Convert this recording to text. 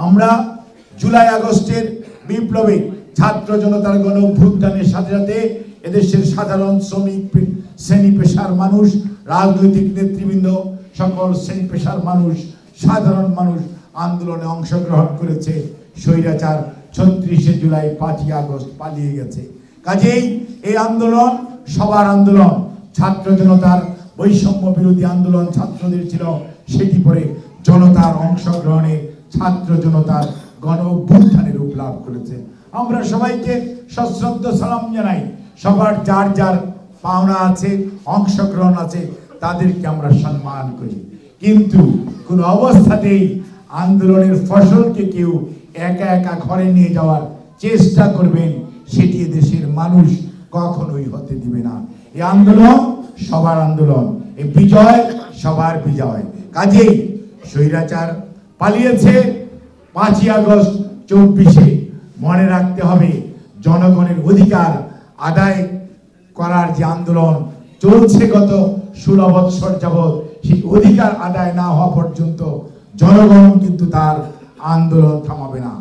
আমরা জুলাই আগস্টের বিপ্লবে ছাত্র জনতার গণ অভ্যুত্থানের সাথে সাথে এদেশের সাধারণ শ্রমিক শ্রেণী পেশার মানুষ, রাজনৈতিক নেতৃবৃন্দ, সকল শ্রেণী পেশার মানুষ, সাধারণ মানুষ আন্দোলনে অংশগ্রহণ করেছে। স্বৈরাচার 36শে জুলাই 5ই আগস্ট পালিয়ে গেছে। কাজেই এই আন্দোলন সবার আন্দোলন, ছাত্র জনতার বৈষম্য বিরোধী আন্দোলন ছাত্রদের ছিল, সেটি পরে জনতার অংশগ্রহণে ছাত্র জনতার গণ অভ্যুত্থানের রূপ লাভ করেছে। আমরা সবাইকে সশ্রদ্ধ সালাম জানাই। সবার যার যার পাওনা আছে, অংশগ্রহণ আছে, তাদেরকে আমরা সম্মান করি। কিন্তু কোন অবস্থাতেই আন্দোলনের ফসলকে কেউ একা একা ঘরে নিয়ে যাওয়ার চেষ্টা করবেন, সেটি দেশের মানুষ কখনোই হতে দিবে না। এই আন্দোলন সবার আন্দোলন, এই বিজয় সবার বিজয়। কাজেই স্বৈরাচার পালিয়েছে 5ই আগস্ট 24-এ। মনে রাখতে হবে, জনগণের অধিকার আদায় করার যে আন্দোলন চলছে গত 16 বৎসর যাবৎ, সেই অধিকার আদায় না হওয়া পর্যন্ত জনগণ কিন্তু তার আন্দোলন থামাবে না।